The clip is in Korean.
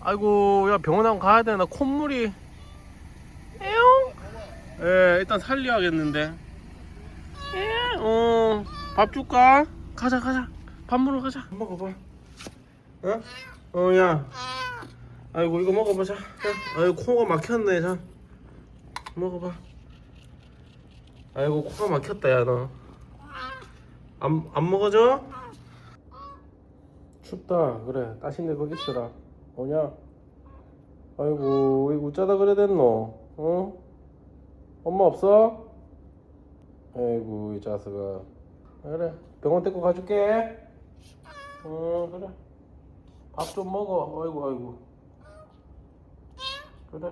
아이고, 야, 병원 한번 가야 되나? 콧물이. 에용? 예, 일단 살려야겠는데. 예, 밥 줄까? 가자, 가자. 밥 먹으러 가자. 먹어봐. 어? 야. 아이고, 이거 먹어보자. 자. 아이고, 코가 막혔네, 자. 먹어봐. 아이고, 코가 막혔다, 야, 너. 안 먹어줘? 춥다. 그래, 따신데 거기 있어라. 뭐냐? 아이고, 왜 웃자다 그래 됐노? 어? 엄마 없어? 아이고, 이 자식아. 그래, 병원 데리고 가줄게. 그래. 밥 좀 먹어. 아이고, 아이고. 그래.